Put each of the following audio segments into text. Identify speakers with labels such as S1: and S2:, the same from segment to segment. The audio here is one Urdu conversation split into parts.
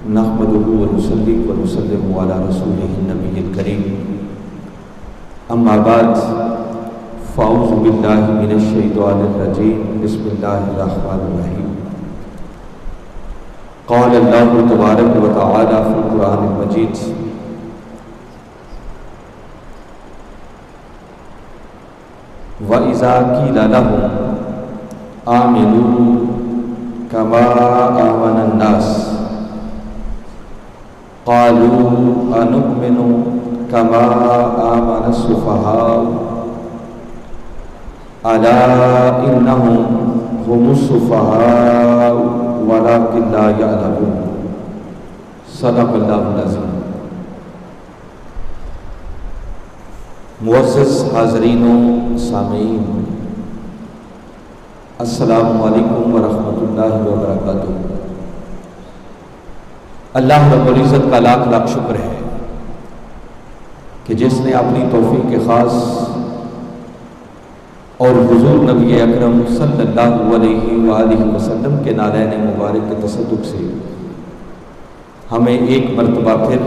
S1: نحمده ونصلي ونسلم على رسوله النبي الكريم اما بعد فاعوذ بالله من الشيطان الرجيم بسم الله الرحمن الرحيم قال الله تبارك وتعالى في القرآن المجيد وَإِذَا قِيلَ لَهُمْ آمِنُوا كَمَا آمَنَ النَّاسُ قَالُوا أَنُؤْمِنُ كَمَا آمَنَ السُّفَهَاءُ أَلَا إِنَّهُمْ هُمُ السُّفَهَاءُ وَلَكِنْ لَا يَعْلَمُونَ صدق اللہ العظیم۔ معزز حاضرین و سامعین، السلام علیکم ورحمۃ اللہ وبرکاتہ۔ اللہ رب العزت کا لاکھ لاکھ شکر ہے کہ جس نے اپنی توفیق خاص اور حضور نبی اکرم صلی اللہ علیہ وآلہ وسلم کے نالین مبارک کے تصدق سے ہمیں ایک مرتبہ پھر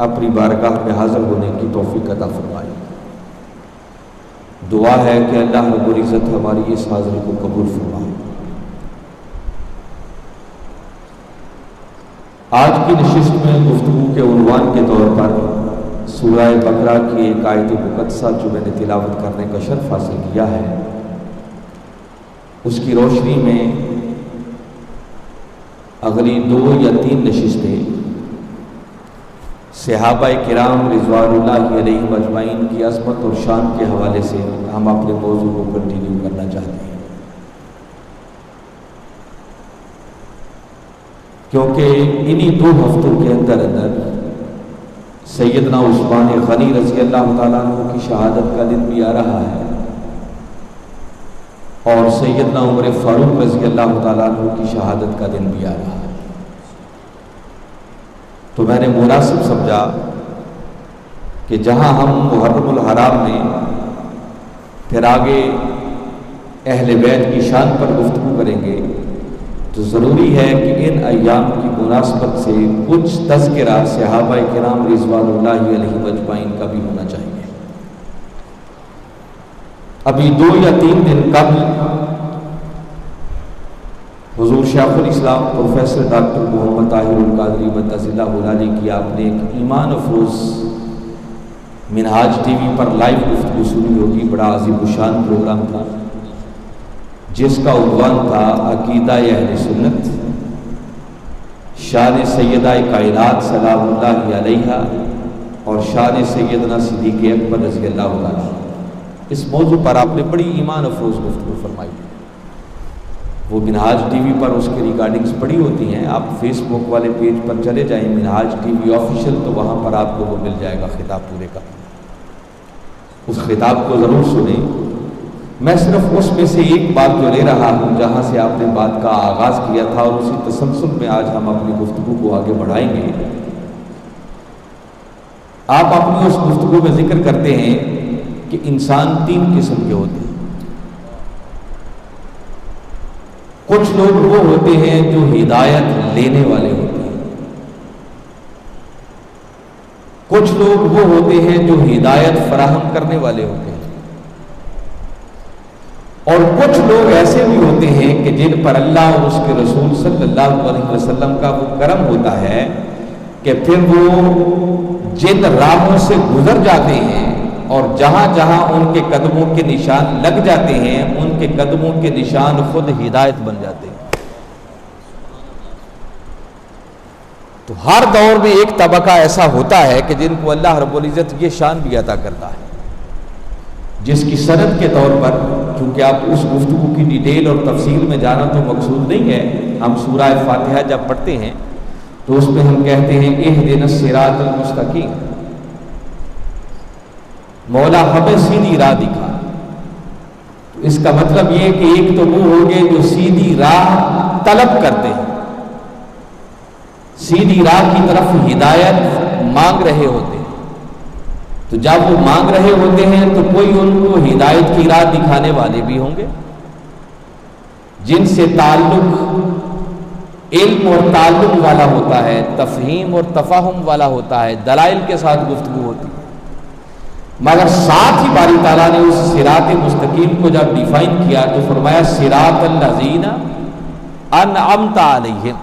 S1: اپنی بارگاہ میں حاضر ہونے کی توفیق عطا فرمائی۔ دعا ہے کہ اللہ رب العزت ہماری اس حاضری کو قبول فرمائے۔ آج کی نشست میں گفتگو کے عنوان کے طور پر سورہ بقرہ کی ایک آیت مقدسہ جو میں نے تلاوت کرنے کا شرف حاصل کیا ہے، اس کی روشنی میں اگلی 2 یا 3 نشستیں صحابہ کرام رضوان اللہ علیہم اجمعین کی عظمت اور شان کے حوالے سے ہم اپنے موضوع کو کنٹینیو کرنا چاہتے ہیں، کیونکہ انہی 2 ہفتوں کے اندر سیدنا عثمان غنی رضی اللہ تعالیٰ عنہ کی شہادت کا دن بھی آ رہا ہے اور سیدنا عمر فاروق رضی اللہ تعالیٰ عنہ کی شہادت کا دن بھی آ رہا ہے۔ تو میں نے مناسب سمجھا کہ جہاں ہم محرم الحرام میں پھر آگے اہل بیت کی شان پر گفتگو کریں گے، تو ضروری ہے کہ ان ایام کی مناسبت سے کچھ تذکرہ صحابہ کرام رضوان اللہ علیہم اجمعین کا بھی ہونا چاہیے۔ ابھی 2 یا 3 دن قبل حضور شیخ الاسلام پروفیسر ڈاکٹر محمد طاہر القادری مدث اللہ علیہ کی آپ نے ایک ایمان افروز منہاج ٹی وی پر لائیو گفتگو سنی ہوگی۔ بڑا عظیم الشان پروگرام تھا جس کا عنوان تھا عقیدہ اہل سنت، شان سیدہ کائنات سلام اللہ علیہا اور شان سیدنا صدیق اکبر رضی اللہ عنہ۔ اس موضوع پر آپ نے بڑی ایمان افروز گفتگو فرمائی۔ وہ منہاج ٹی وی پر اس کی ریکارڈنگز پڑی ہوتی ہیں، آپ فیس بک والے پیج پر چلے جائیں منہاج ٹی وی آفیشیل، تو وہاں پر آپ کو وہ مل جائے گا خطاب پورے کا۔ اس خطاب کو ضرور سنیں۔ میں صرف اس میں سے ایک بات جو لے رہا ہوں جہاں سے آپ نے بات کا آغاز کیا تھا، اور اسی تسلسل میں آج ہم اپنی گفتگو کو آگے بڑھائیں گے۔ آپ اپنی اس گفتگو میں ذکر کرتے ہیں کہ انسان 3 قسم کے ہوتے ہیں۔ کچھ لوگ وہ ہوتے ہیں جو ہدایت لینے والے ہوتے ہیں، کچھ لوگ وہ ہوتے ہیں جو ہدایت فراہم کرنے والے ہوتے ہیں، اور کچھ لوگ ایسے بھی ہوتے ہیں کہ جن پر اللہ اور اس کے رسول صلی اللہ علیہ وسلم کا وہ کرم ہوتا ہے کہ پھر وہ جن راہوں سے گزر جاتے ہیں اور جہاں جہاں ان کے قدموں کے نشان لگ جاتے ہیں، ان کے قدموں کے نشان خود ہدایت بن جاتے ہیں۔ تو ہر دور میں ایک طبقہ ایسا ہوتا ہے کہ جن کو اللہ رب العزت یہ شان بھی عطا کرتا ہے، جس کی سند کے طور پر، چونکہ آپ اس گفتگو کی ڈیٹیل اور تفصیل میں جانا تو مقصود نہیں ہے، ہم سورہ فاتحہ جب پڑھتے ہیں تو اس میں ہم کہتے ہیں اہدنا الصراط المستقیم، مولا ہمیں سیدھی راہ دکھا۔ تو اس کا مطلب یہ کہ ایک تو وہ ہوگے جو سیدھی راہ طلب کرتے ہیں، سیدھی راہ کی طرف ہدایت مانگ رہے ہوتے ہیں، تو جب وہ مانگ رہے ہوتے ہیں تو کوئی ان کو ہدایت کی راہ دکھانے والے بھی ہوں گے، جن سے تعلق علم اور تعلم والا ہوتا ہے، تفہیم اور تفاہم والا ہوتا ہے، دلائل کے ساتھ گفتگو ہوتی ہے، مگر ساتھ ہی باری تعالیٰ نے اس صراط مستقیم کو جب ڈیفائن کیا تو فرمایا صراط الذین انعمت علیہم،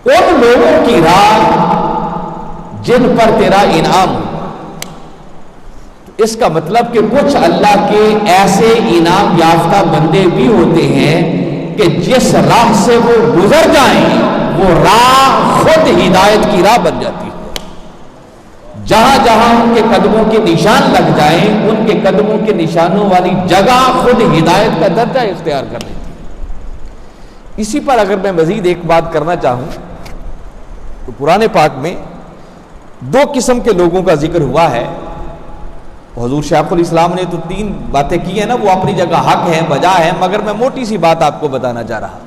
S1: ان لوگوں کی راہ جن پر تیرا انعام ہو۔ اس کا مطلب کہ کچھ اللہ کے ایسے انعام یافتہ بندے بھی ہوتے ہیں کہ جس راہ سے وہ گزر جائیں وہ راہ خود ہدایت کی راہ بن جاتی ہے۔ جہاں جہاں ان کے قدموں کے نشان لگ جائیں ان کے قدموں کے نشانوں والی جگہ خود ہدایت کا درجہ اختیار کر لیتی ہے۔ اسی پر اگر میں مزید ایک بات کرنا چاہوں تو قرآن پاک میں دو قسم کے لوگوں کا ذکر ہوا ہے۔ حضور شیخ الاسلام نے تو 3 باتیں کی ہیں نا، وہ اپنی جگہ حق ہیں، بجا ہے، مگر میں موٹی سی بات آپ کو بتانا چاہ رہا۔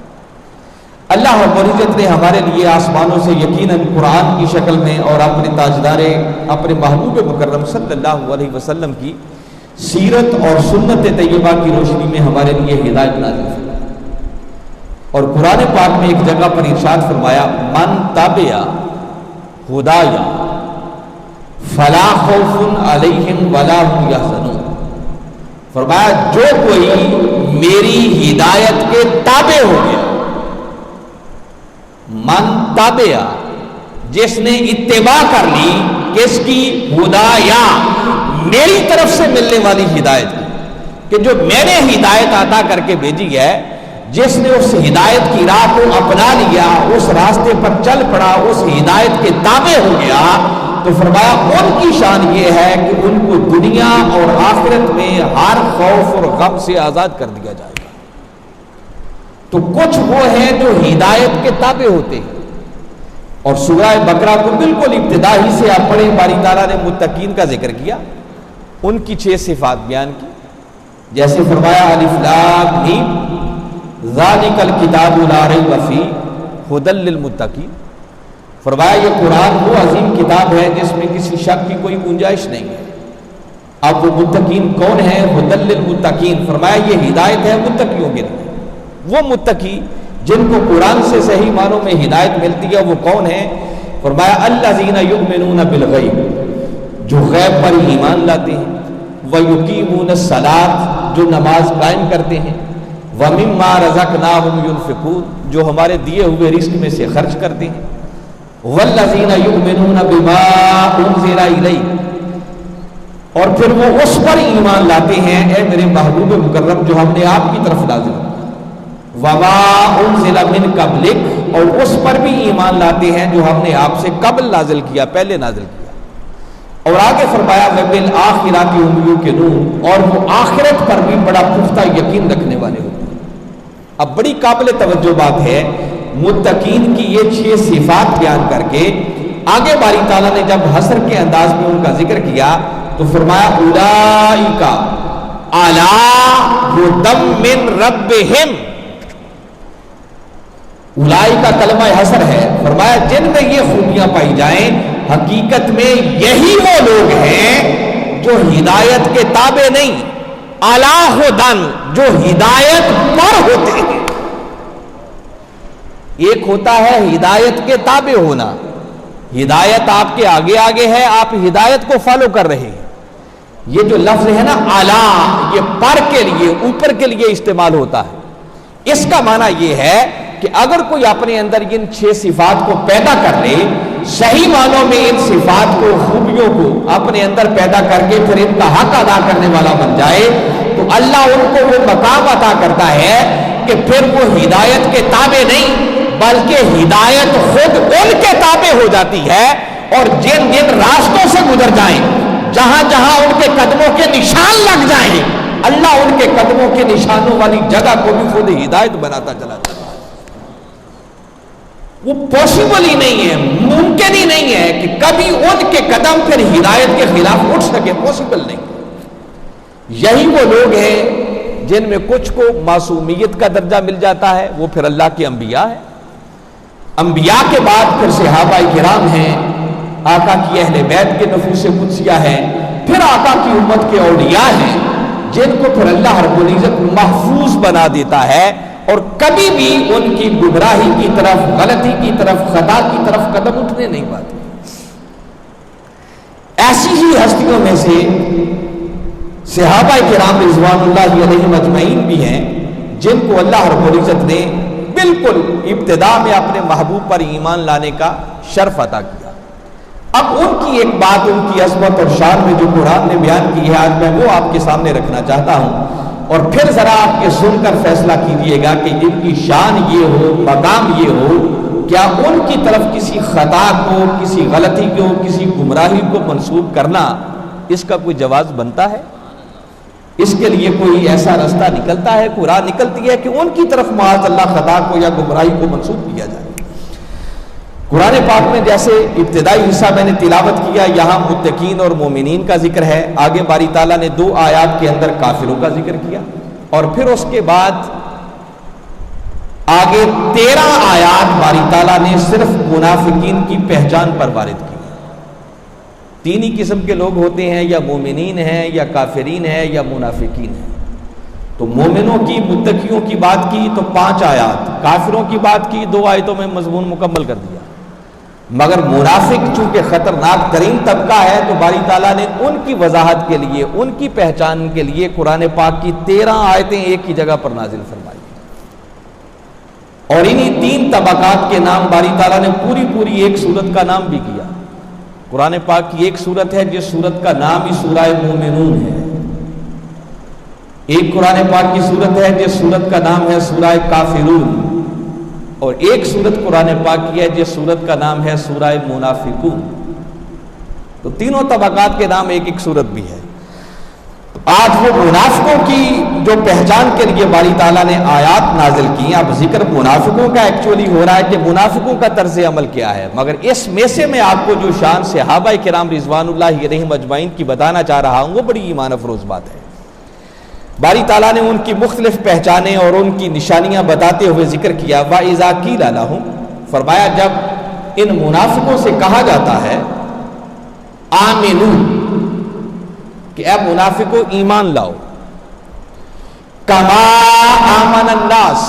S1: اللہ رب العزت نے ہمارے لیے آسمانوں سے یقیناً قرآن کی شکل میں اور اپنے تاجدار اپنے محبوب مکرم صلی اللہ علیہ وسلم کی سیرت اور سنت طیبہ کی روشنی میں ہمارے لیے ہدایت نازل فرمائی، اور قرآن پاک میں ایک جگہ پر ارشاد فرمایا من تبع ہدایا فلا خوف علیہم ولا هم یحزنون، فرمایا جو کوئی میری ہدایت کے تابع ہو گیا، من تابع جس نے اتباع کر لی کس کی؟ ہدایا، میری طرف سے ملنے والی ہدایت کی، کہ جو میں نے ہدایت عطا کر کے بھیجی ہے، جس نے اس ہدایت کی راہ کو اپنا لیا، اس راستے پر چل پڑا، اس ہدایت کے تابع ہو گیا، تو فرمایا ان کی شان یہ ہے کہ ان کو دنیا اور آخرت میں ہر خوف اور غم سے آزاد کر دیا جائے گا۔ تو کچھ وہ ہیں جو ہدایت کے تابع ہوتے ہیں، اور سورہ بقرہ کو بالکل ابتدا ہی سے آپ پڑھیں، باری تعالیٰ نے متقین کا ذکر کیا، ان کی 6 صفات بیان کی، جیسے فرمایا الف لام میم ذالک الکتاب لا ریب فیہ ھدی للمتقین، فرمایا یہ قرآن وہ عظیم کتاب ہے جس میں کسی شک کی کوئی گنجائش نہیں ہے۔ اب وہ متقین کون ہیں؟ ھدی للمتقین، فرمایا یہ ہدایت ہے متقیوں کے لیے۔ وہ متقی جن کو قرآن سے صحیح معنوں میں ہدایت ملتی ہے وہ کون ہیں؟ فرمایا الذین یؤمنون بالغیب، جو غیب پر ایمان لاتے ہیں، ویقیمون الصلاۃ، جو نماز قائم کرتے ہیں، ومما رزقناہم ینفقون، جو ہمارے دیے ہوئے رزق میں سے خرچ کرتے ہیں، والذین یؤمنون بما انزل الیک، اور پھر وہ اس پر ایمان لاتے ہیں اے میرے محبوب مکرم جو ہم نے آپ کی طرف نازل کیا، وما انزل من قبلک، اور اس پر بھی ایمان لاتے ہیں جو ہم نے آپ سے قبل نازل کیا، پہلے نازل کیا، اور آگے فرمایا وبالآخرۃ ھم یوقنون، اور وہ آخرت پر بھی بڑا پختہ یقین رکھنے والے ہوتے ہیں۔ اب بڑی قابل توجہ بات ہے، متقین کی یہ 6 صفات بیان کر کے آگے باری تعالیٰ نے جب حصر کے انداز میں ان کا ذکر کیا تو فرمایا اولئک علی ھدی من ربہم، اولئک کا کلمہ حصر ہے، فرمایا جن میں یہ خوبیاں پائی جائیں حقیقت میں یہی وہ لوگ ہیں جو ہدایت کے تابع نہیں، علی ھدی، جو ہدایت پر ہوتے ہیں۔ ایک ہوتا ہے ہدایت کے تابع ہونا، ہدایت آپ کے آگے آگے ہے، آپ ہدایت کو فالو کر رہے ہیں۔ یہ جو لفظ ہے نا اعلیٰ، یہ پر کے لیے، اوپر کے لیے استعمال ہوتا ہے۔ اس کا معنی یہ ہے کہ اگر کوئی اپنے اندر ان 6 صفات کو پیدا کر لے، صحیح معنوں میں ان صفات کو، خوبیوں کو اپنے اندر پیدا کر کے پھر ان کا حق ادا کرنے والا بن جائے، تو اللہ ان کو وہ مقام عطا کرتا ہے کہ پھر وہ ہدایت کے تابع نہیں بلکہ ہدایت خود ان کے تابع ہو جاتی ہے، اور جن جن راستوں سے گزر جائیں، جہاں جہاں ان کے قدموں کے نشان لگ جائیں، اللہ ان کے قدموں کے نشانوں والی جگہ کو بھی خود ہدایت بناتا چلا جاتا ہے۔ وہ پاسبل ہی نہیں ہے، ممکن ہی نہیں ہے کہ کبھی ان کے قدم پھر ہدایت کے خلاف اٹھ سکے، پاسبل نہیں۔ یہی وہ لوگ ہیں جن میں کچھ کو معصومیت کا درجہ مل جاتا ہے، وہ پھر اللہ کے انبیاء ہیں، انبیاء کے بعد پھر صحابہ کرام ہیں، آقا کی اہل بیت کے نفوس قدسیہ ہیں، پھر آقا کی امت کے اولیاء ہیں، جن کو پھر اللہ رب العزت محفوظ بنا دیتا ہے اور کبھی بھی ان کی گمراہی کی طرف، غلطی کی طرف، خطا کی طرف قدم اٹھنے نہیں پاتے۔ ایسی ہی ہستیوں میں سے صحابہ کرام رضوان اللہ علیہم اجمعین بھی ہیں جن کو اللہ رب العزت نے بالکل ابتدا میں اپنے محبوب پر ایمان لانے کا شرف عطا کیا۔ اب ان کی ایک بات، ان کی عظمت اور شان میں جو قرآن نے بیان کی ہے، آج میں وہ آپ کے سامنے رکھنا چاہتا ہوں، اور پھر ذرا آپ کے سن کر فیصلہ کیجیے گا کہ جن کی شان یہ ہو، مقام یہ ہو، کیا ان کی طرف کسی خطا کو، کسی غلطی کو، کسی گمراہی کو منسوب کرنا اس کا کوئی جواز بنتا ہے؟ اس کے لیے کوئی ایسا رستہ نکلتا ہے، کوئی راہ نکلتی ہے کہ ان کی طرف معاذ اللہ خطا کو یا گمراہی کو منسوب کیا جائے؟ قرآن پاک میں جیسے ابتدائی حصہ میں نے تلاوت کیا، یہاں متقین اور مومنین کا ذکر ہے، آگے باری تعالیٰ نے 2 آیات کے اندر کافروں کا ذکر کیا، اور پھر اس کے بعد آگے 13 آیات باری تعالیٰ نے صرف منافقین کی پہچان پر وارد کی۔ 3 ہی قسم کے لوگ ہوتے ہیں، یا مومنین ہیں، یا کافرین ہیں، یا منافقین ہیں۔ تو مومنوں کی، متقیوں کی بات کی تو 5 آیات، کافروں کی بات کی 2 آیتوں میں مضمون مکمل کر دیا۔ مگر منافق چونکہ خطرناک ترین طبقہ ہے، تو باری تعالیٰ نے ان کی وضاحت کے لیے، ان کی پہچان کے لیے قرآن پاک کی 13 آیتیں ایک ہی جگہ پر نازل فرمائی، اور انہی 3 طبقات کے نام باری تعالیٰ نے پوری ایک سورت کا نام بھی کیا۔ قرآن پاک کی ایک سورت ہے جس سورت کا نام ہی سورہ مومنون ہے، ایک قرآن پاک کی سورت ہے جس سورت کا نام ہے سورہ کافرون، اور ایک سورت قرآن پاک کی ہے جس سورت کا نام ہے سورہ منافقون۔ تو تینوں طبقات کے نام ایک ایک سورت بھی ہے۔ تو آج وہ منافقوں کی جو پہچان کے لیے باری تعالیٰ نے آیات نازل کی، اب ذکر منافقوں کا ایکچولی ہو رہا ہے کہ منافقوں کا طرز عمل کیا ہے، مگر اس میں سے میں آپ کو جو شان صحابہ کرام رضوان اللہ علیہم اجمعین کی بتانا چاہ رہا ہوں وہ بڑی ایمان افروز بات ہے۔ باری تعالیٰ نے ان کی مختلف پہچانیں اور ان کی نشانیاں بتاتے ہوئے ذکر کیا، وَإِذَا قِيلَ لَهُمْ، فرمایا جب ان منافقوں سے کہا جاتا ہے آمنو، کہ اے منافقو ایمان لاؤ، کما آمن الناس،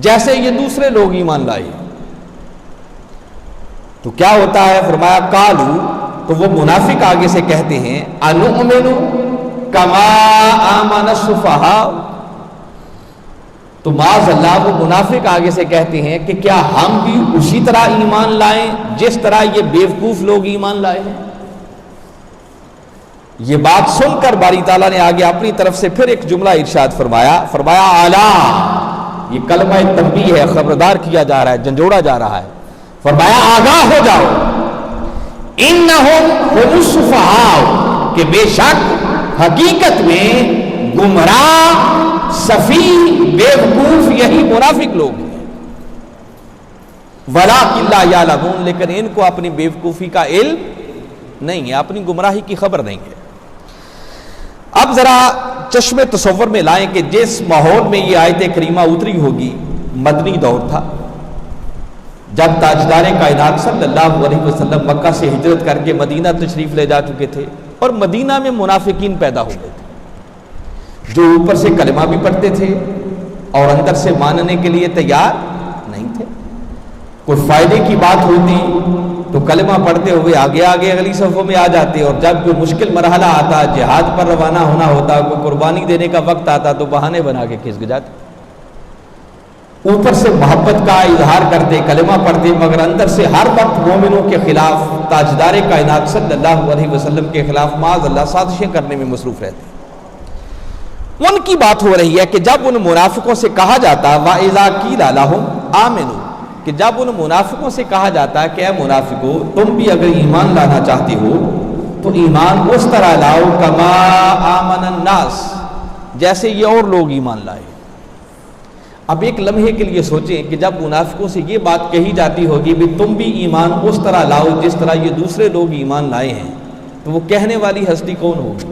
S1: جیسے یہ دوسرے لوگ ایمان لائے، تو کیا ہوتا ہے؟ فرمایا قالو، تو وہ منافق آگے سے کہتے ہیں انؤمنو کما آمن السفہاء، تو معاذ اللہ وہ منافق آگے سے کہتے ہیں کہ کیا ہم بھی اسی طرح ایمان لائیں جس طرح یہ بیوقوف لوگ ایمان لائے ہیں؟ یہ بات سن کر باری تعالیٰ نے آگے اپنی طرف سے پھر ایک جملہ ارشاد فرمایا اعلیٰ، یہ کلمہ تنبیہ ہے، خبردار کیا جا رہا ہے، جھنجھوڑا جا رہا ہے۔ فرمایا آگاہ ہو جاؤ، انہم هم السفہاء، کہ بے شک حقیقت میں گمراہ، سفیہ، بیوقوف یہی منافق لوگ ہیں، وَلَٰكِن لَا يَعْلَمُونَ، لیکن ان کو اپنی بیوقوفی کا علم نہیں ہے، اپنی گمراہی کی خبر نہیں ہے۔ اب ذرا چشم تصور میں لائیں کہ جس ماحول میں یہ آیت کریمہ اتری ہوگی مدنی دور تھا، جب تاجدار کائنات صلی اللہ علیہ وسلم مکہ سے ہجرت کر کے مدینہ تشریف لے جا چکے تھے، اور مدینہ میں منافقین پیدا ہو گئے تھے جو اوپر سے کلمہ بھی پڑھتے تھے اور اندر سے ماننے کے لیے تیار نہیں تھے۔ کوئی فائدے کی بات ہوتی تو کلمہ پڑھتے ہوئے آگے اگلی صفوں میں آ جاتے، اور جب کوئی مشکل مرحلہ آتا، جہاد پر روانہ ہونا ہوتا، کوئی قربانی دینے کا وقت آتا تو بہانے بنا کے کھسک جاتے۔ اوپر سے محبت کا اظہار کرتے، کلمہ پڑھتے، مگر اندر سے ہر وقت مومنوں کے خلاف، تاجدار کائنات صلی اللہ علیہ وسلم کے خلاف معاذ اللہ سازشیں کرنے میں مصروف رہتے۔ ان کی بات ہو رہی ہے کہ جب ان منافقوں سے کہا جاتا وَإِذَا قِيلَ لَهُمْ آمِنُوا، کہ جب ان منافقوں سے کہا جاتا ہے کہ اے منافقو تم بھی اگر ایمان لانا چاہتے ہو تو ایمان اس طرح لاؤ کما آمن الناس، جیسے یہ اور لوگ ایمان لائے۔ اب ایک لمحے کے لیے سوچیں کہ جب منافقوں سے یہ بات کہی جاتی ہوگی بھی تم بھی ایمان اس طرح لاؤ جس طرح یہ دوسرے لوگ ایمان لائے ہیں، تو وہ کہنے والی ہستی کون ہوگی؟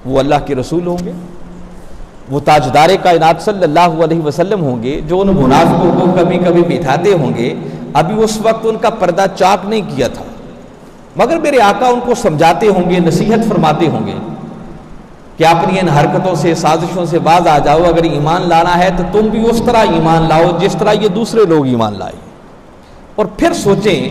S1: وہ اللہ کے رسول ہوں گے، وہ تاجدار کائنات صلی اللہ علیہ وسلم ہوں گے جو ان منافقوں کو کبھی کبھی بٹھاتے ہوں گے۔ ابھی اس وقت ان کا پردہ چاک نہیں کیا تھا، مگر میرے آقا ان کو سمجھاتے ہوں گے، نصیحت فرماتے ہوں گے کہ اپنی ان حرکتوں سے سازشوں سے باز آ جاؤ، اگر ایمان لانا ہے تو تم بھی اس طرح ایمان لاؤ جس طرح یہ دوسرے لوگ ایمان لائے۔ اور پھر سوچیں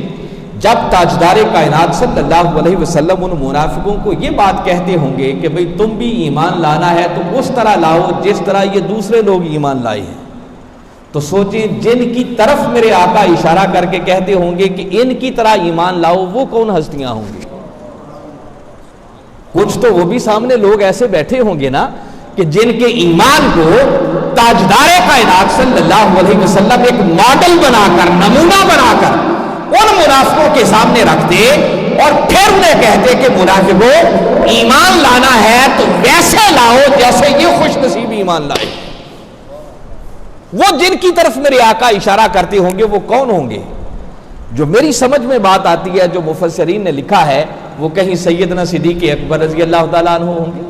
S1: جب تاجدار کائنات صلی اللہ علیہ وسلم ان منافقوں کو یہ بات کہتے ہوں گے کہ بھئی تم بھی ایمان لانا ہے تو اس طرح لاؤ جس طرح یہ دوسرے لوگ ایمان لائے ہیں، تو سوچیں جن کی طرف میرے آقا اشارہ کر کے کہتے ہوں گے کہ ان کی طرح ایمان لاؤ وہ کون ہستیاں ہوں گی؟ کچھ تو وہ بھی سامنے لوگ ایسے بیٹھے ہوں گے نا کہ جن کے ایمان کو تاجدار کائنات صلی اللہ علیہ وسلم ایک ماڈل بنا کر، نمونہ بنا کر ان منافقوں کے سامنے رکھتے اور پھر انہیں کہتے کہ منافقوں ایمان لانا ہے تو ویسے لاؤ جیسے یہ خوش نصیب ایمان لائے۔ وہ جن کی طرف میرے آقا اشارہ کرتے ہوں گے وہ کون ہوں گے؟ جو میری سمجھ میں بات آتی ہے، جو مفسرین نے لکھا ہے، وہ کہیں سیدنا صدیق اکبر رضی اللہ تعالیٰ عنہ ہوں گے،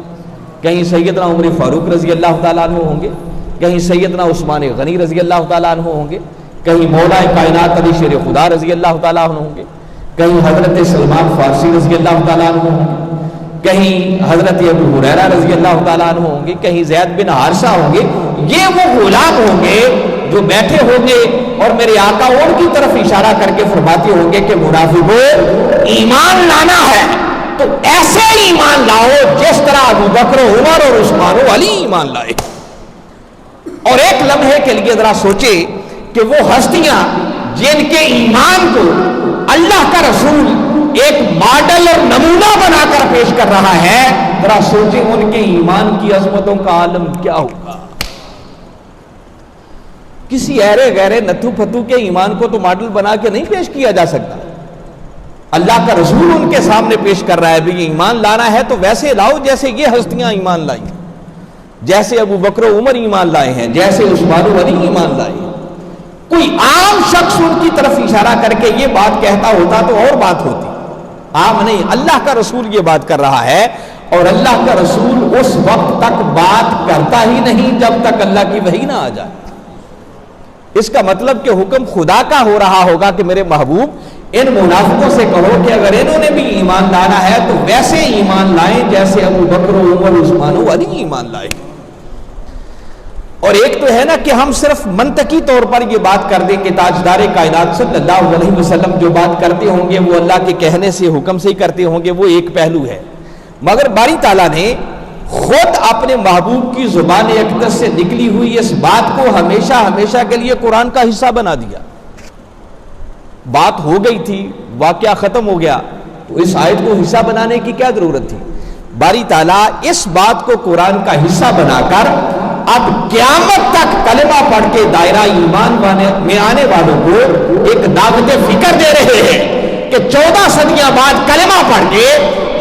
S1: کہیں سیدنا عمر فاروق رضی اللہ تعالیٰ عنہ ہوں گے، کہیں سیدنا عثمان غنی رضی اللہ تعالیٰ عنہ ہوں گے، کہیں مولا کائنات علی شیر خدا رضی اللہ تعالیٰ عنہ ہوں گے، کہیں حضرت سلمان فارسی رضی اللہ تعالیٰ عنہ ہوں گے، کہیں حضرت ابو ہریرہ رضی اللہ تعالیٰ عنہ ہوں گے، کہیں زید بن حارثہ ہوں گے۔ یہ وہ غلام ہوں گے جو بیٹھے ہوں گے اور میرے آقا ان کی طرف اشارہ کر کے فرماتے ہوں گے کہ منافقوں ایمان لانا ہے تو ایسے ایمان لاؤ جس طرح ابو بکر عمر اور عثمان و علی ایمان لائے۔ اور ایک لمحے کے لیے ذرا سوچے کہ وہ ہستیاں جن کے ایمان کو اللہ کا رسول ایک ماڈل اور نمونہ بنا کر پیش کر رہا ہے، ذرا سوچیں ان کے ایمان کی عظمتوں کا عالم کیا ہوگا۔ کسی ایرے غیرے نتھو پھتو کے ایمان کو تو ماڈل بنا کے نہیں پیش کیا جا سکتا، اللہ کا رسول ان کے سامنے پیش کر رہا ہے بھی ایمان لانا ہے تو ویسے لاؤ جیسے یہ ہستیاں ایمان لائی ہیں، جیسے ابو بکر و عمر ایمان لائے ہیں، جیسے عثمان و علی ایمان لائے ہیں۔ کوئی عام شخص ان کی طرف اشارہ کر کے یہ بات کہتا ہوتا تو اور بات ہوتی، عام نہیں، اللہ کا رسول یہ بات کر رہا ہے، اور اللہ کا رسول اس وقت تک بات کرتا ہی نہیں جب تک اللہ کی وحی نہ آ جائے۔ اس کا مطلب کہ حکم خدا کا ہو رہا ہوگا کہ میرے محبوب ان منافقوں سے کہو کہ اگر انہوں نے بھی ایمان لانا ہے تو ویسے ایمان لائیں جیسے ابو بکر و عمر عثمان و علی ایمان لائے۔ اور ایک تو ہے نا کہ ہم صرف منطقی طور پر یہ بات کر دیں کہ تاجدار کائنات صلی اللہ علیہ وسلم جو بات کرتے ہوں گے وہ اللہ کے کہنے سے، حکم سے ہی کرتے ہوں گے، وہ ایک پہلو ہے، مگر باری تعالیٰ نے خود اپنے محبوب کی زبان اقدس سے نکلی ہوئی اس بات کو ہمیشہ ہمیشہ کے لیے قرآن کا حصہ بنا دیا۔ بات ہو گئی تھی، واقعہ ختم ہو گیا، تو اس آیت کو حصہ بنانے کی کیا ضرورت تھی؟ باری تعالیٰ اس بات کو قرآن کا حصہ بنا کر اب قیامت تک کلمہ پڑھ کے دائرہ ایمان میں آنے والوں کو ایک دعوت فکر دے رہے ہیں کہ 14 صدیاں بعد کلمہ پڑھ کے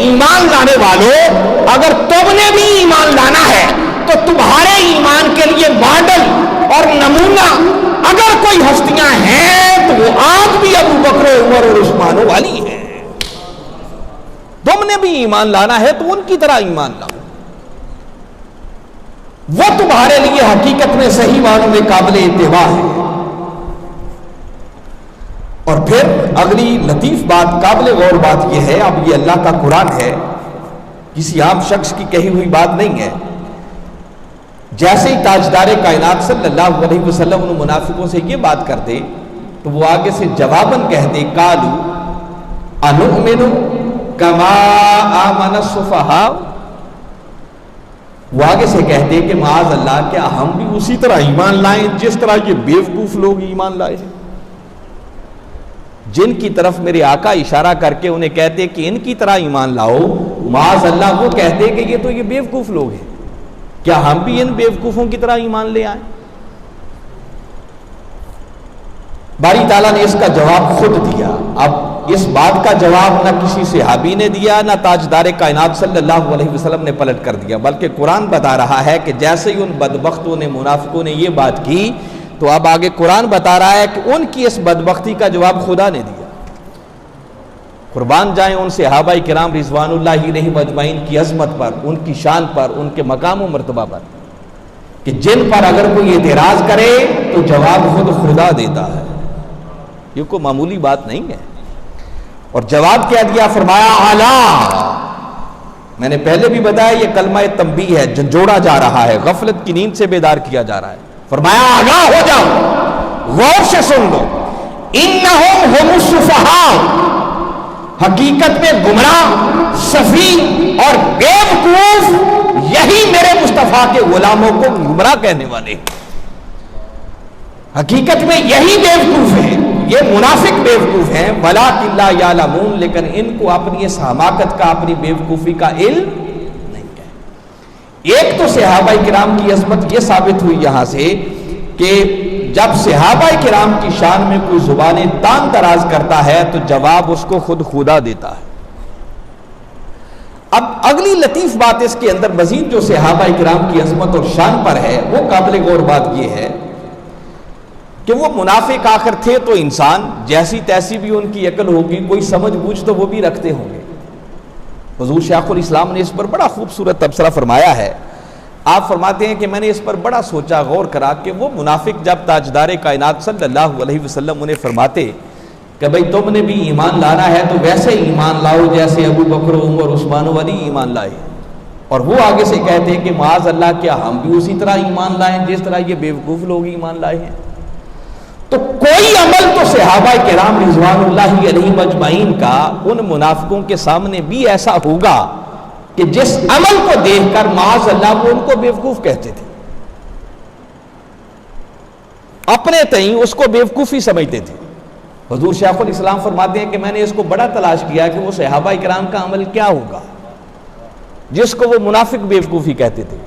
S1: ایمان لانے والوں، اگر تم نے بھی ایمان لانا ہے تو تمہارے ایمان کے لیے ماڈل اور نمونہ اگر کوئی ہستیاں ہیں تو وہ آج بھی ابو بکر عمر اور عثمان و علی ہیں۔ تم نے بھی ایمان لانا ہے تو ان کی طرح ایمان لاؤ، وہ تمہارے لیے حقیقت میں صحیح معنوں میں قابل اتباع ہے۔ اور پھر اگلی لطیف بات، قابل غور بات یہ ہے، اب یہ اللہ کا قرآن ہے، کسی عام شخص کی کہی ہوئی بات نہیں ہے۔ جیسے ہی تاجدار کائنات صلی اللہ علیہ وسلم ان منافقوں سے یہ بات کرتے تو وہ آگے سے جواباً کہتے قالوا انؤمن کما آمن السفہاء، وہ آگے سے کہتے کہ معاذ اللہ کیا ہم بھی اسی طرح ایمان لائیں جس طرح یہ بیوقوف لوگ ایمان لائے ہیں؟ جن کی طرف میرے آقا اشارہ کر کے انہیں کہتے کہ ان کی طرح ایمان لاؤ، معاذ اللہ وہ کہتے کہ یہ تو یہ بیوقوف لوگ ہیں، کیا ہم بھی ان بیوقوفوں کی طرح ایمان لے آئیں؟ باری تعالیٰ نے اس کا جواب خود دیا۔ اب اس بات کا جواب نہ کسی صحابی نے دیا، نہ تاجدار کائنات صلی اللہ علیہ وسلم نے پلٹ کر دیا، بلکہ قرآن بتا رہا ہے کہ جیسے ہی ان بدبختوں نے، منافقوں نے یہ بات کی تو اب آگے قرآن بتا رہا ہے کہ ان کی اس بدبختی کا جواب خدا نے دیا۔ قربان جائیں ان صحابہ کرام رضوان اللہ علیہم اجمعین کی عظمت پر، ان کی شان پر، ان کے مقام و مرتبہ پر، کہ جن پر اگر کوئی اعتراض کرے تو جواب خود خدا دیتا ہے۔ یہ کوئی معمولی بات نہیں ہے۔ اور جواب کیا دیا؟ فرمایا اعلیٰ، میں نے پہلے بھی بتایا یہ کلمہ تنبیہ ہے، جھنجھوڑا جا رہا ہے، غفلت کی نیند سے بیدار کیا جا رہا ہے۔ فرمایا آگاہ ہو جاؤ، غور سے سن لو، انہم ہم السفہاء، حقیقت میں گمراہ، سفیہ اور بیوقوف یہی میرے مصطفیٰ کے غلاموں کو گمراہ کہنے والے، حقیقت میں یہی بیوقوف ہیں، یہ منافق بیوقوف ہیں، وَلَٰكِن لَا يَعْلَمُونَ، لیکن ان کو اپنی اس حماقت کا، اپنی بیوقوفی کا علم نہیں ہے۔ ایک تو صحابہ کرام کی عظمت یہ ثابت ہوئی یہاں سے کہ جب صحابہ کرام کی شان میں کوئی زبانیں تان تراز کرتا ہے تو جواب اس کو خود خدا دیتا ہے۔ اب اگلی لطیف بات اس کے اندر مزید جو صحابہ کرام کی عظمت اور شان پر ہے وہ قابل غور بات یہ ہے کہ وہ منافق آخر تھے تو انسان، جیسی تیسی بھی ان کی عقل ہوگی، کوئی سمجھ بوجھ تو وہ بھی رکھتے ہوں گے۔ حضور شیخ الاسلام نے اس پر بڑا خوبصورت تبصرہ فرمایا ہے۔ آپ فرماتے ہیں کہ میں نے اس پر بڑا سوچا، غور کرا کہ وہ منافق جب تاجدار کائنات صلی اللہ علیہ وسلم انہیں فرماتے کہ بھئی تم نے بھی ایمان لانا ہے تو ویسے ایمان لاؤ جیسے ابو بکر، عمر، عثمان و علی ایمان لائے، اور وہ آگے سے کہتے ہیں کہ معاذ اللہ کیا ہم بھی اسی طرح ایمان لائیں جس طرح یہ بیوقوف لوگ ایمان لائے ہیں؟ تو کوئی عمل تو صحابہ کرام رضوان اللہ علیہم اجمعین کا ان منافقوں کے سامنے بھی ایسا ہوگا کہ جس عمل کو دیکھ کر معاذ اللہ وہ ان کو بیوقوف کہتے تھے، اپنے تئیں اس کو بیوقوفی سمجھتے تھے۔ حضور شیخ الاسلام فرماتے ہیں کہ میں نے اس کو بڑا تلاش کیا کہ وہ صحابہ کرام کا عمل کیا ہوگا جس کو وہ منافق بیوقوفی کہتے تھے۔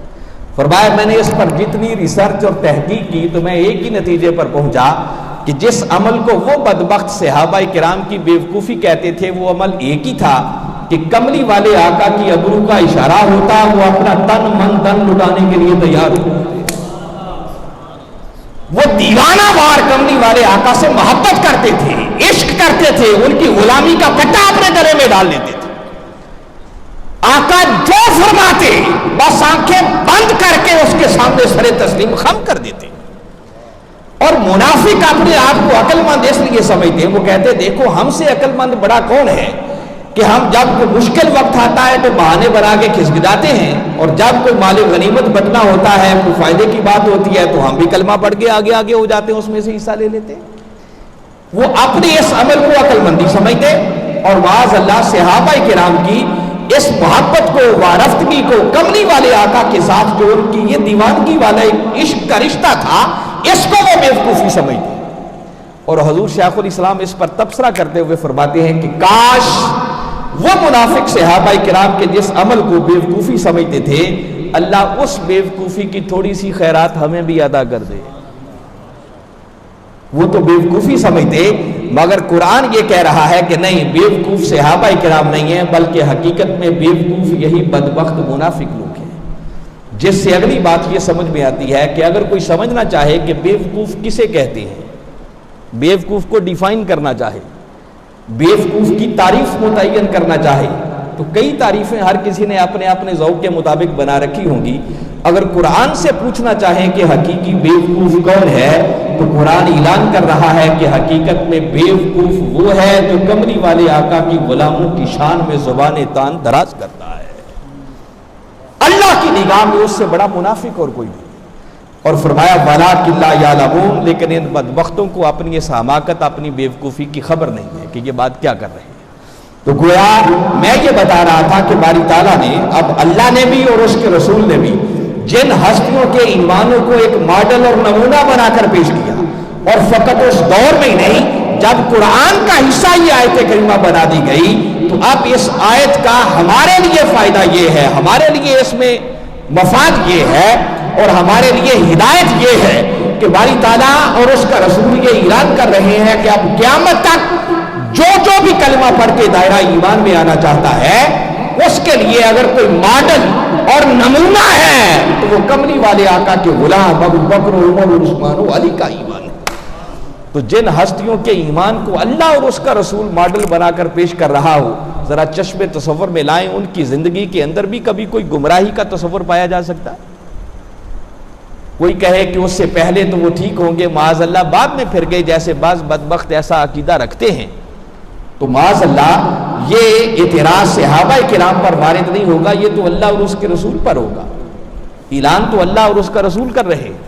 S1: فرمایا میں نے اس پر جتنی ریسرچ اور تحقیق کی تو میں ایک ہی نتیجے پر پہنچا کہ جس عمل کو وہ بدبخت صحابہ کرام کی بیوقوفی کہتے تھے وہ عمل ایک ہی تھا کہ کملی والے آقا کی ابرو کا اشارہ ہوتا، وہ اپنا تن من دن لٹانے کے لیے تیار ہو، وہ دیوانہ وار کملی والے آقا سے محبت کرتے تھے، عشق کرتے تھے، ان کی غلامی کا پٹا اپنے گلے میں ڈال لیتے تھے۔ آقا جو فرماتے بس آنکھیں بند کر کے اس کے سامنے سر تسلیم خم کر دیتے۔ اور منافق اپنے آپ کو عقل مند اس لیے سمجھتے ہیں، وہ کہتے دیکھو ہم سے عقل مند بڑا کون ہے کہ ہم جب کوئی مشکل وقت آتا ہے تو بہانے بنا کے کھسکداتے ہیں، اور جب کوئی مال غنیمت بٹنا ہوتا ہے، کوئی فائدے کی بات ہوتی ہے تو ہم بھی کلمہ پڑھ کے آگے آگے ہو جاتے ہیں، اس میں سے حصہ لے لیتے ہیں۔ وہ اپنے اس عمل کو عقل مندی سمجھتے، اور معاذ اللہ صحابہ کرام کی اس محبت کو، وارفتگی کو، کملی والے آقا کے ساتھ جو ان کی یہ دیوانگی والا ایک عشق کا رشتہ تھا، اس کو وہ بیوقوفی سمجھتے۔ اور حضور شیخ الاسلام اس پر تبصرہ کرتے ہوئے فرماتے ہیں کہ کاش وہ منافق صحابہ کرام کے جس عمل کو بیوقوفی سمجھتے تھے، اللہ اس بیوقوفی کی تھوڑی سی خیرات ہمیں بھی ادا کر دے۔ وہ تو بیوقوفی سمجھتے، مگر قرآن یہ کہہ رہا ہے کہ نہیں، بیوقوف صحابہ کرام نہیں ہیں، بلکہ حقیقت میں بیوقوف یہی بدبخت منافق لوگ ہیں۔ جس سے اگلی بات یہ سمجھ میں آتی ہے کہ اگر کوئی سمجھنا چاہے کہ بیوقوف کسے کہتے ہیں، بیوقوف کو ڈیفائن کرنا چاہے، بیوقوف کی تعریف متعین کرنا چاہے، تو کئی تعریفیں ہر کسی نے اپنے اپنے ذوق کے مطابق بنا رکھی ہوں گی۔ اگر قرآن سے پوچھنا چاہیں کہ حقیقی بیوقوف کون ہے تو قرآن اعلان کر رہا ہے کہ حقیقت میں بیوقوف وہ ہے جو کملی والے آقا کی غلاموں کی شان میں زبان تان دراز کرتا ہے۔ اللہ کی نگاہ میں اس سے بڑا منافق اور کوئی نہیں۔ اور فرمایا وَلَٰكِن لَا يَعْلَمُونَ، لیکن ان بدبختوں کو اپنی اس حماقت، اپنی بیوقوفی کی خبر نہیں ہے کہ یہ بات کیا کر رہے ہیں۔ تو گویا میں یہ بتا رہا تھا کہ باری تعالیٰ نے، اب اللہ نے بھی اور اس کے رسول نے بھی جن ہستیوں کے ایمانوں کو ایک ماڈل اور نمونہ بنا کر پیش کیا، اور فقط اس دور میں ہی نہیں، جب قرآن کا حصہ یہ آیت کریمہ بنا دی گئی تو اب اس آیت کا ہمارے لیے فائدہ یہ ہے، ہمارے لیے اس میں مفاد یہ ہے، اور ہمارے لیے ہدایت یہ ہے کہ باری تعالیٰ اور اس کا رسول یہ اعلان کر رہے ہیں کہ اب قیامت تک جو بھی کلمہ پڑھ کے دائرہ ایمان میں آنا چاہتا ہے، اس کے لیے اگر کوئی ماڈل اور نمونہ ہے تو وہ کملی والے آقا کے غلام ابو بکر، عمر، عثمان و علی کا ایمان ہے۔ تو جن ہستیوں کے ایمان کو اللہ اور اس کا رسول ماڈل بنا کر پیش کر رہا ہو، ذرا چشم تصور میں لائیں، ان کی زندگی کے اندر بھی کبھی کوئی گمراہی کا تصور پایا جا سکتا ہے؟ کوئی کہے کہ اس سے پہلے تو وہ ٹھیک ہوں گے، معاذ اللہ بعد میں پھر گئے، جیسے بعض بدبخت ایسا عقیدہ رکھتے ہیں، تو معاذ اللہ یہ اعتراض صحابہ کرام پر وارد نہیں ہوگا، یہ تو اللہ اور اس کے رسول پر ہوگا۔ اعلان تو اللہ اور اس کا رسول کر رہے ہیں،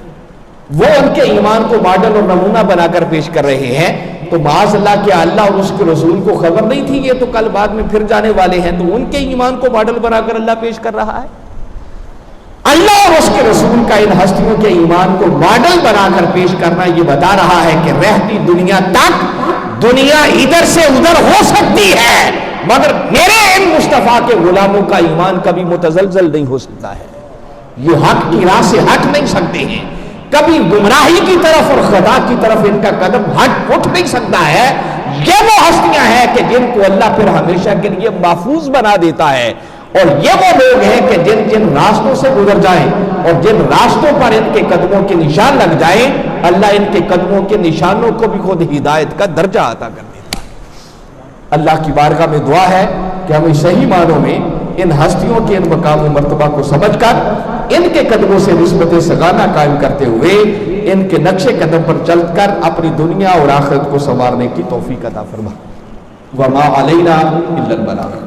S1: وہ ان کے ایمان کو ماڈل اور نمونہ بنا کر پیش کر رہے ہیں، تو معاذ اللہ کیا اللہ اور اس کے رسول کو خبر نہیں تھی یہ تو کل بعد میں پھر جانے والے ہیں، تو ان کے ایمان کو ماڈل بنا کر اللہ پیش کر رہا ہے۔ اللہ اور اس کے رسول کا ان ہستیوں کے ایمان کو ماڈل بنا کر پیش کرنا یہ بتا رہا ہے کہ رہتی دنیا تک دنیا ادھر سے ادھر ہو سکتی ہے، مگر میرے ان مصطفیٰ کے غلاموں کا ایمان کبھی متزلزل نہیں ہو سکتا ہے، یہ حق کی راہ سے ہٹ نہیں سکتے ہیں، کبھی گمراہی کی طرف اور خدا کی طرف ان کا قدم اٹھ نہیں سکتا ہے۔ یہ وہ ہستیاں ہیں کہ جن کو اللہ پھر ہمیشہ کے لیے محفوظ بنا دیتا ہے، اور یہ وہ لوگ ہیں کہ جن راستوں سے گزر جائیں اور جن راستوں پر ان کے قدموں کے نشان لگ جائیں، اللہ ان کے قدموں کے نشانوں کو بھی خود ہدایت کا درجہ عطا کر دیتا ہے۔ اللہ کی بارگاہ میں دعا ہے کہ ہمیں صحیح معنوں میں ان ہستیوں کے ان مقام و مرتبہ کو سمجھ کر ان کے قدموں سے نسبت سگانہ قائم کرتے ہوئے ان کے نقش قدم پر چل کر اپنی دنیا اور آخرت کو سنوارنے کی توفیق عطا فرما۔ وما علینا الا البلاغ۔